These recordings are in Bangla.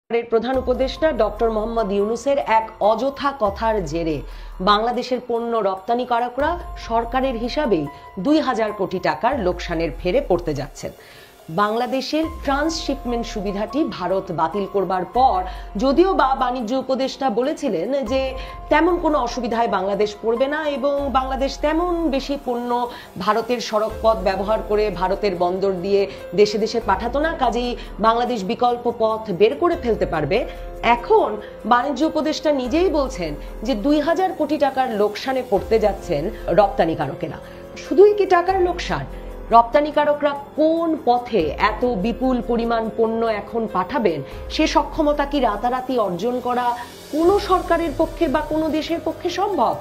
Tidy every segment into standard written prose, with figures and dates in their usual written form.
প্রধান উপদেষ্টা ডক্টর মোহাম্মদ ইউনূসের এক অযথা কথার জেরে বাংলাদেশের পণ্য রপ্তানিকারকরা সরকারের হিসাবেই ২,০০০ কোটি টাকার লোকসানের ফেরে পড়তে যাচ্ছেন। বাংলাদেশের ট্রান্সশিপমেন্ট সুবিধাটি ভারত বাতিল করবার পর যদিও বা বাণিজ্য উপদেষ্টা বলেছিলেন যে তেমন কোনো অসুবিধায় বাংলাদেশ পড়বে না এবং বাংলাদেশ তেমন বেশি পণ্য ভারতের সড়কপথ ব্যবহার করে ভারতের বন্দর দিয়ে দেশে দেশে পাঠাতো না, কাজেই বাংলাদেশ বিকল্প পথ বের করে ফেলতে পারবে। এখন বাণিজ্য উপদেষ্টা নিজেই বলছেন যে ২,০০০ কোটি টাকার লোকসানে পড়তে যাচ্ছেন রপ্তানিকারকেরা। শুধুই কি টাকার লোকসান? রপ্তানিকারকরা কোন পথে এত বিপুল পরিমাণ পণ্য এখন পাঠাবেন সে সক্ষমতা কি রাতারাতি অর্জন করা কোনো সরকারের পক্ষে বা কোনো দেশের পক্ষে সম্ভব?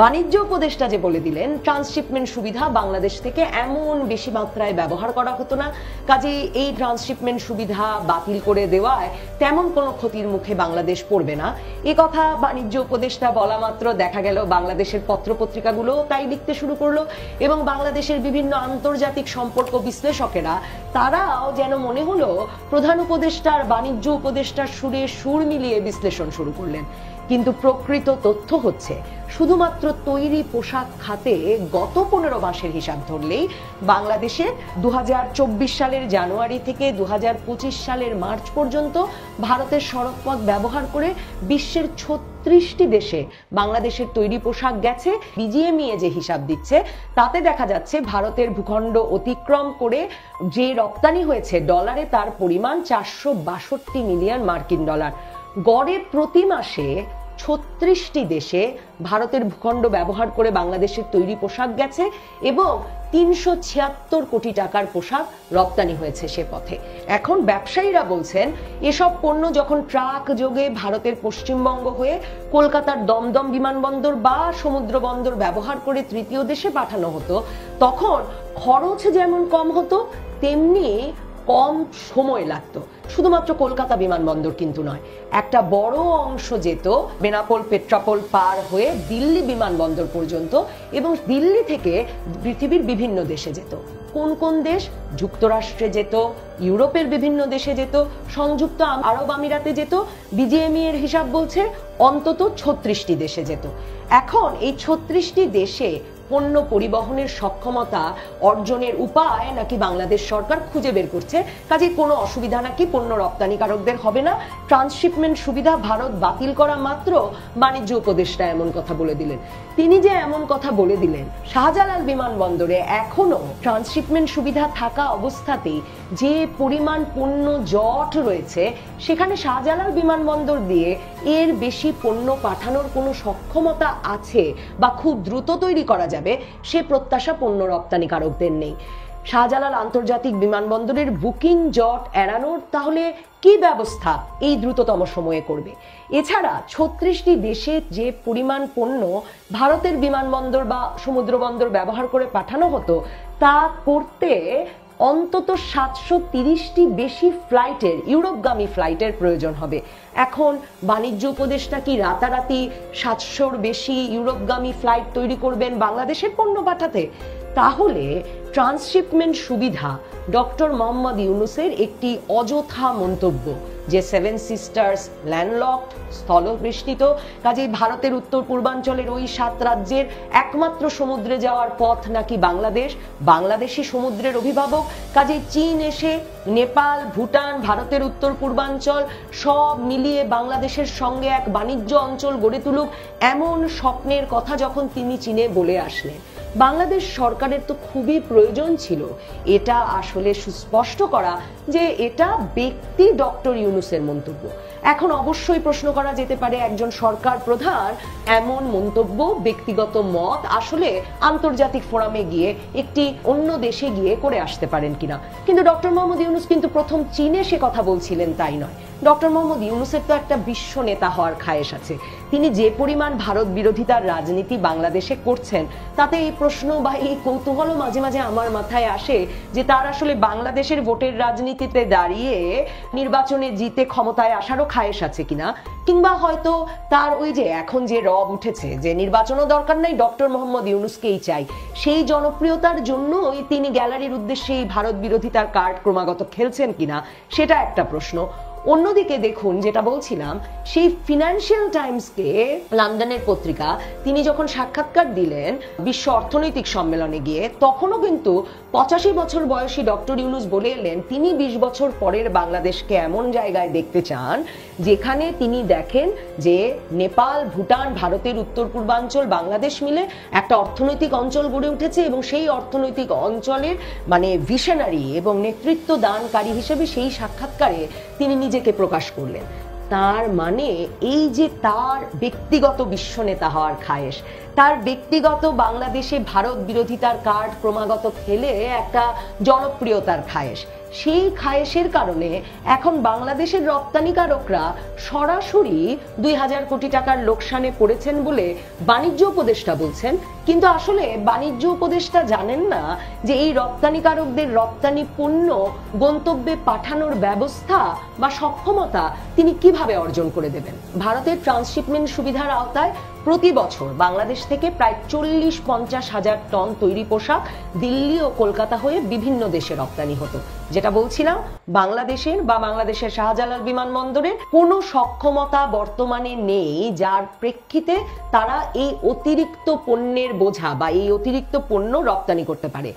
বাণিজ্য উপদেষ্টা যে বলে দিলেন ট্রান্সশিপমেন্ট সুবিধা বাংলাদেশ থেকে এমন বেশি মাত্রায় ব্যবহার করা হতো না, কাজে এই ট্রান্সশিপমেন্ট সুবিধা বাতিল করে দেওয়ায় তেমন কোনো ক্ষতির মুখে বাংলাদেশ পড়বে না। এ কথা বাণিজ্য উপদেষ্টা বলা মাত্র দেখা গেল বাংলাদেশের পত্রপত্রিকাগুলো তাই লিখতে শুরু করলো এবং বাংলাদেশের বিভিন্ন আন্তর্জাতিক সম্পর্ক বিশ্লেষকেরা তারাও যেন মনে হলো প্রধান উপদেষ্টার বাণিজ্য উপদেষ্টার সুরে সুর মিলিয়ে বিশ্লেষণ শুরু করলেন। কিন্তু প্রকৃত তথ্য হচ্ছে শুধুমাত্র তৈরি পোশাক খাতে গত ১৫ মাসের হিসাব ধরলেই বাংলাদেশে ২০২৪ সালের জানুয়ারি থেকে ২০২৫ সালের মার্চ পর্যন্ত ভারতের সড়কপথ ব্যবহার করে বিশ্বের ৩৬টি দেশে বাংলাদেশের তৈরি পোশাক গেছে। বিজিএমইএ যে হিসাব দিচ্ছে তাতে দেখা যাচ্ছে ভারতের ভূখণ্ড অতিক্রম করে যে রপ্তানি হয়েছে ডলারে তার পরিমাণ ৪৬২ মিলিয়ন মার্কিন ডলার। গড়ে প্রতি মাসে ৩৬টি দেশে ভারতের ভূখণ্ড ব্যবহার করে বাংলাদেশের তৈরি পোশাক গেছে এবং ৩৭৬ কোটি টাকার পোশাক রপ্তানি হয়েছে সে পথে। এখন ব্যবসায়ীরা বলছেন এসব পণ্য যখন ট্রাক যোগে ভারতের পশ্চিমবঙ্গ হয়ে কলকাতার দমদম বিমানবন্দর বা সমুদ্র বন্দর ব্যবহার করে তৃতীয় দেশে পাঠানো হতো তখন খরচ যেমন কম হতো তেমনি কম সময় লাগতো। শুধুমাত্র কলকাতা বিমানবন্দর কিন্তু নয়, একটা বড় অংশ যেত বেনাপোল পেট্রাপোল পার হয়ে দিল্লি বিমানবন্দর পর্যন্ত এবং দিল্লি থেকে পৃথিবীর বিভিন্ন দেশে যেত। কোন কোন দেশ? যুক্তরাষ্ট্রে যেত, ইউরোপের বিভিন্ন দেশে যেত, সংযুক্ত আরব আমিরাতে যেত। বিজিএমইএ এর হিসাব বলছে অন্তত ৩৬টি দেশে যেত। এখন এই ৩৬টি দেশে পণ্য পরিবহনের সক্ষমতা অর্জনের উপায় নাকি বাংলাদেশ সরকার খুঁজে বের করছে, কাজে কোনো অসুবিধা নাকি পণ্য রপ্তানিকারকদের হবে না। ট্রান্সশিপমেন্ট সুবিধা ভারত বাতিল করা মাত্র বাণিজ্য উপদেষ্টা এমন কথা বলে দিলেন। তিনি যে এমন কথা বলে দিলেন, শাহজালাল বিমানবন্দরে এখনো ট্রান্সশিপমেন্ট সুবিধা থাকা অবস্থাতেই যে পরিমাণ পণ্য জট রয়েছে সেখানে শাহজালাল বিমানবন্দর দিয়ে এর বেশি পণ্য পাঠানোর কোনো সক্ষমতা আছে বা খুব দ্রুত তৈরি করা যাবে সে প্রত্যাশা পণ্য রপ্তানিকারকদের নেই। শাহজালাল আন্তর্জাতিক বিমানবন্দরের বুকিং জট এড়ানোর তাহলে কি ব্যবস্থা এই দ্রুততম সময়ে করবে? এছাড়া ৩৬টি দেশে যে পরিমাণ পণ্য ভারতের বিমানবন্দর বা সমুদ্র বন্দর ব্যবহার করে পাঠানো হতো তা করতে অন্তত ৭৩০টি বেশি ফ্লাইটের ইউরোপগামী ফ্লাইটের প্রয়োজন হবে। এখন বাণিজ্য উপদেষ্টা কি রাতারাতি ৭০০র বেশি ইউরোপগামী ফ্লাইট তৈরি করবেন বাংলাদেশের পণ্য পাঠাতে? তাহলে ট্রান্সশিপমেন্ট সুবিধা ডক্টর মোহাম্মদ ইউনূসের একটি অযথা মন্তব্য যে 7 সিস্টার্স ল্যান্ডলকড স্থলবেষ্টিত, কাজেই ভারতের উত্তর পূর্বাঞ্চলের ওই ৭ রাজ্যের একমাত্র সমুদ্রে যাওয়ার পথ নাকি বাংলাদেশ, বাংলাদেশি সমুদ্রের অভিভাবক, কাজেই চীন এসে নেপাল ভুটান ভারতের উত্তর পূর্বাঞ্চল সব মিলিয়ে বাংলাদেশের সঙ্গে এক বাণিজ্য অঞ্চল গড়ে তুলুক এমন স্বপ্নের কথা যখন তিনি চীনে বলে আসলেন, বাংলাদেশ সরকারের তো খুবই প্রয়োজন ছিল এটা আসলে সুস্পষ্ট করা যে এটা ব্যক্তি ডক্টর ইউনূসের মন্তব্য। এখন অবশ্যই প্রশ্ন করা যেতে পারে একজন সরকার প্রধান এমন মন্তব্য ব্যক্তিগত মত আসলে আন্তর্জাতিক ফোরামে গিয়ে একটি অন্য দেশে গিয়ে করে আসতে পারেন কিনা, কিন্তু ডক্টর মোহাম্মদ ইউনূস কিন্তু প্রথম চীনে সে কথা বলছিলেন তাই নয়। ডক্টর মোহাম্মদ ইউনূসের তো একটা বিশ্ব নেতা হওয়ার খায়েশ আছে। তিনি যে পরিমাণ ভারত বিরোধিতার রাজনীতি বাংলাদেশে করছেন তাতে এই প্রশ্ন বা এই কৌতূহল মাঝে মাঝে আমার মাথায় আসে যে তার আসলে বাংলাদেশের ভোটের রাজনীতিতে দাঁড়িয়ে নির্বাচনে জিতে ক্ষমতায় আসারও খায়েশ আছে কিনা, কিংবা হয়তো তার ওই যে এখন যে রব উঠেছে যে নির্বাচনও দরকার নাই ডক্টর মোহাম্মদ ইউনূসকেই চাই, সেই জনপ্রিয়তার জন্যই তিনি গ্যালারির উদ্দেশ্যে এই ভারত বিরোধিতার কার্ড ক্রমাগত খেলছেন কিনা সেটা একটা প্রশ্ন। অন্যদিকে দেখুন, যেটা বলছিলাম, সেই ফিনান্সিয়াল টাইমসকে, লন্ডনের পত্রিকা, তিনি যখন সাক্ষাৎকার দিলেন বিশ্ব অর্থনৈতিক সম্মেলনে গিয়ে, তখনও কিন্তু 85 বছর বয়সী ডক্টর ইউনূস বলে এলেন তিনি 20 বছর পরের বাংলাদেশকে এমন জায়গায় দেখতে চান যেখানে তিনি দেখেন যে নেপাল, ভুটান, ভারতের উত্তর পূর্বাঞ্চল, বাংলাদেশ মিলে একটা অর্থনৈতিক অঞ্চল গড়ে উঠেছে এবং সেই অর্থনৈতিক অঞ্চলের ভিশনারি এবং নেতৃত্ব দানকারী হিসেবে সেই সাক্ষাৎকারে তিনি নিজেকে প্রকাশ করলেন। তার মানে এই যে তার ব্যক্তিগত বিশ্ব নেতা হওয়ার খায়েশ, তার ব্যক্তিগত বাংলাদেশে ভারত বিরোধিতার কার্ড ক্রমাগত খেলে একটা জনপ্রিয়তার খায়েশ, সেই খায়েশের কারণে এখন বাংলাদেশের রপ্তানিকারকরা সরাসরি 2000 কোটি টাকার লোকসানে পড়েছেন বলে বাণিজ্য উপদেষ্টা বলছেন। কিন্তু আসলে বাণিজ্য উপদেষ্টা জানেন না যে এই রপ্তানিকারকদের রপ্তানি পণ্য গন্তব্যে পাঠানোর ব্যবস্থা বা সক্ষমতা তিনি কিভাবে অর্জন করে দেবেন। ভারতের ট্রান্সশিপমেন্ট সুবিধার আওতায় প্রতি বছর বাংলাদেশ থেকে প্রায় 40-50 হাজার টন তৈরি পোশাক দিল্লি ও কলকাতা হয়ে বিভিন্ন দেশে রপ্তানি হতো। যেটা বলছিলাম, বাংলাদেশের শাহজালাল বিমানবন্দরের কোনো সক্ষমতা বর্তমানে নেই যার প্রেক্ষিতে তারা এই অতিরিক্ত পণ্যের বোঝা বা এই অতিরিক্ত পণ্য রপ্তানি করতে পারে।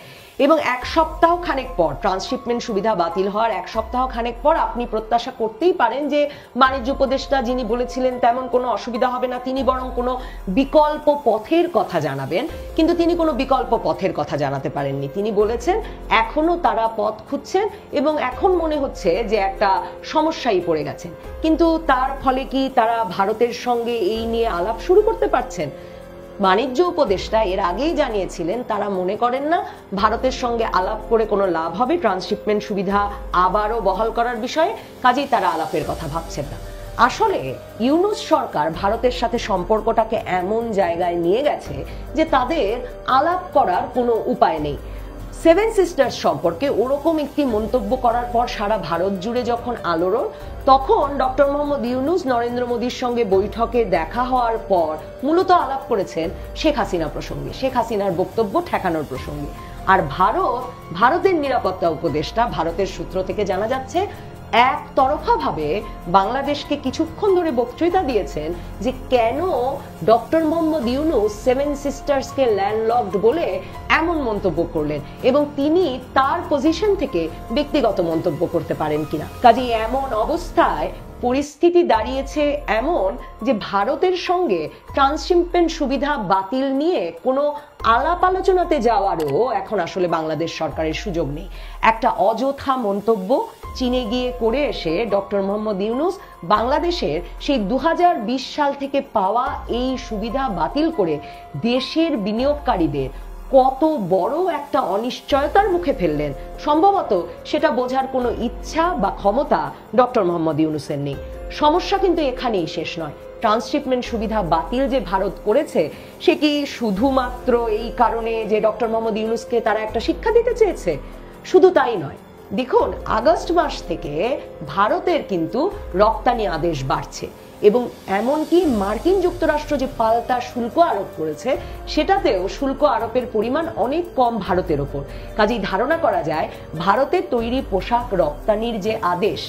এবং এক সপ্তাহ খানেক পর, ট্রান্সশিপমেন্ট সুবিধা বাতিল হওয়ার এক সপ্তাহ খানেক পর আপনি প্রত্যাশা করতেই পারেন যে বাণিজ্য উপদেষ্টা যিনি বলেছিলেন তেমন কোনো অসুবিধা হবে না, তিনি বরং কোনো বিকল্প পথের কথা জানাবেন। কিন্তু তিনি কোনো বিকল্প পথের কথা জানাতে পারেননি। তিনি বলেছেন এখনো তারা পথ খুঁজছেন এবং এখন মনে হচ্ছে যে একটা সমস্যায় পড়ে গেছেন। কিন্তু তার ফলে কি তারা ভারতের সঙ্গে এই নিয়ে আলাপ শুরু করতে পারছেন? বাণিজ্য উপদেষ্টা এর আগেই জানিয়েছিলেন তারা মনে করেন না ভারতের সঙ্গে আলাপ করে কোনো লাভ হবে ট্রান্সশিপমেন্ট সুবিধা আবারও বহাল করার বিষয়ে, কাজেই তারা আলাপের কথা ভাবছেন না। আসলে ইউনূস সরকার ভারতের সাথে সম্পর্কটাকে এমন জায়গায় নিয়ে গেছে যে তাদের আলাপ করার কোনো উপায় নেই। সেভেন সিস্টার্স সম্পর্কে ওরকম একটি মন্তব্য করার পর সারা ভারত জুড়ে যখন আলোড়ন, তখন ডক্টর মোহাম্মদ ইউনূস নরেন্দ্র মোদীর সঙ্গে বৈঠকে দেখা হওয়ার পর মূলত আলাপ করেছেন শেখ হাসিনা প্রসঙ্গে, শেখ হাসিনার বক্তব্য ঠেকানোর প্রসঙ্গে। আর ভারতের নিরাপত্তা উপদেষ্টা, ভারতের সূত্র থেকে জানা যাচ্ছে, একতরফাভাবে বাংলাদেশকে কিছুক্ষণ ধরে বক্তৃতা দিয়েছেন যে কেন ডক্টর মোহাম্মদ ইউনূস সেভেন সিস্টার্সকে ল্যান্ডলকড বলে এমন মন্তব্য করলেন এবং তিনি তার পজিশন থেকে ব্যক্তিগত মন্তব্য করতে পারেন কিনা। কাজেই এমন অবস্থায় পরিস্থিতি দাঁড়িয়েছে এমন যে ভারতের সঙ্গে ট্রান্সশিপমেন্ট সুবিধা বাতিল নিয়ে কোনো আলাপ আলোচনাতে যাওয়ারও এখন আসলে বাংলাদেশ সরকারের সুযোগ নেই। একটা অযথা মন্তব্য চীনে গিয়ে করে এসে ডক্টর মোহাম্মদ ইউনূস বাংলাদেশের সেই 2020 সাল থেকে পাওয়া এই সুবিধা বাতিল করে দেশের বিনিয়োগকারীদের কত বড় একটা অনিশ্চয়তার মুখে ফেললেন, সম্ভবত সেটা বোঝার কোনো ইচ্ছা বা ক্ষমতা ডক্টর মোহাম্মদ ইউনূসের নেই। সমস্যা কিন্তু এখানেই শেষ নয়। ট্রান্সশিপমেন্ট সুবিধা বাতিল যে ভারত করেছে সে কি শুধুমাত্র এই কারণে যে ডক্টর মোহাম্মদ ইউনূসকে তারা একটা শিক্ষা দিতে চেয়েছে? শুধু তাই নয়, দেখুন আগস্ট মাস থেকে ভারতের কিন্তু রপ্তানি আদেশ বাড়ছে এবং এমনকি মার্কিন যুক্তরাষ্ট্র যে পাল্টা শুল্ক আরোপ করেছে সেটাতেও শুল্ক আরোপের পরিমাণ অনেক কম ভারতের ওপর। কাজেই ধারণা করা যায় ভারতের তৈরি পোশাক রপ্তানির যে আদেশ,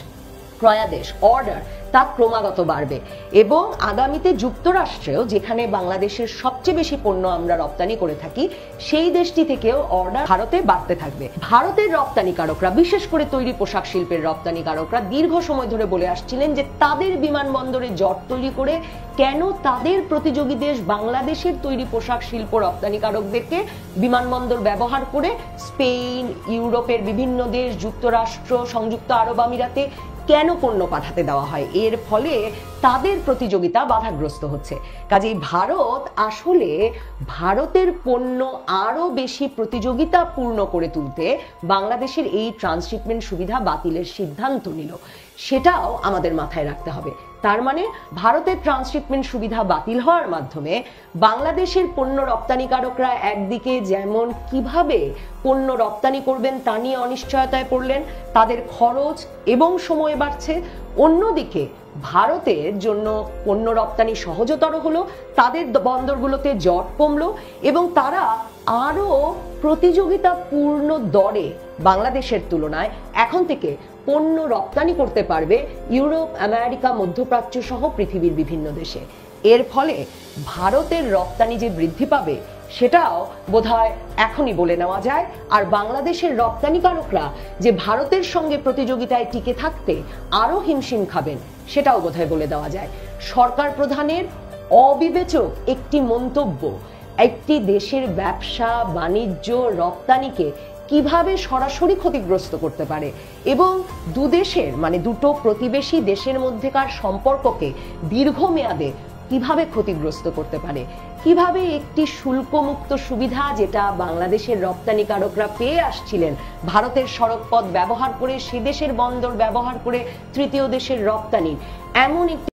ক্রয়াদেশ, অর্ডার, তা ক্রমাগত বাড়বে এবং আগামীতে যুক্তরাষ্ট্রেও, যেখানে বাংলাদেশের সবচেয়ে বেশি পণ্য আমরা রপ্তানি করে থাকি, সেই দেশটি থেকেও অর্ডার ভারতে বাড়তে থাকবে। ভারতের রপ্তানিকারকরা, বিশেষ করে তৈরি পোশাক শিল্পের রপ্তানিকারকরা দীর্ঘ সময় ধরে বলে আসছিলেন যে তাদের বিমানবন্দরে জট তৈরি করে কেন তাদের প্রতিযোগী দেশ বাংলাদেশের তৈরি পোশাক শিল্প রপ্তানিকারকদেরকে বিমানবন্দর ব্যবহার করে স্পেন, ইউরোপের বিভিন্ন দেশ, যুক্তরাষ্ট্র, সংযুক্ত আরব আমিরাতে কেন পণ্য পাঠাতে দেওয়া হয়, এর ফলে তাদের প্রতিযোগিতা বাধাগ্রস্ত হচ্ছে। কাজেই ভারতের পণ্য আরো বেশি প্রতিযোগিতাপূর্ণ করে তুলতে বাংলাদেশের এই ট্রান্সশিপমেন্ট সুবিধা বাতিলের সিদ্ধান্ত নিল, সেটাও আমাদের মাথায় রাখতে হবে। তার মানে ভারতের ট্রান্সশিপমেন্ট সুবিধা বাতিল হওয়ার মাধ্যমে বাংলাদেশের পণ্য রপ্তানিকারকরা একদিকে যেমন কিভাবে পণ্য রপ্তানি করবেন তা নিয়ে অনিশ্চয়তায় পড়লেন, তাদের খরচ এবং সময় বাড়ছে, অন্যদিকে ভারতের জন্য পণ্য রপ্তানি সহজতর হলো, তাদের বন্দরগুলোতে জট কমলো এবং তারা আরো প্রতিযোগিতাপূর্ণ দরে বাংলাদেশের তুলনায় এখন থেকে পণ্য রপ্তানি করতে পারবে ইউরোপ, আমেরিকা, মধ্যপ্রাচ্য সহ পৃথিবীর বিভিন্ন দেশে। এর ফলে ভারতের রপ্তানি যে বৃদ্ধি পাবে সেটাও বোধহয় এখনই বলে নেওয়া যায়। আর বাংলাদেশের রপ্তানিকারকরা যে ভারতের সঙ্গে প্রতিযোগিতায় টিকে থাকতে আরো হিমশিম খাবেন সেটাও বোধহয় বলে দেওয়া যায়। সরকার প্রধানের অবিবেচক একটি মন্তব্য একটি দেশের ব্যবসা বাণিজ্য রপ্তানিকে কিভাবে সরাসরি ক্ষতিগ্রস্ত করতে পারে এবং দুদেশের মানে দুটো প্রতিবেশী দেশের মধ্যেকার সম্পর্ককে দীর্ঘমেয়াদে কিভাবে ক্ষতিগ্রস্ত করতে পারে, কিভাবে একটি শুল্কমুক্ত সুবিধা যেটা বাংলাদেশের রপ্তানিকারকরা পেয়ে আসছিলেন ভারতের সড়কপথ ব্যবহার করে, সে দেশের বন্দর ব্যবহার করে তৃতীয় দেশের রপ্তানি, এমন একটি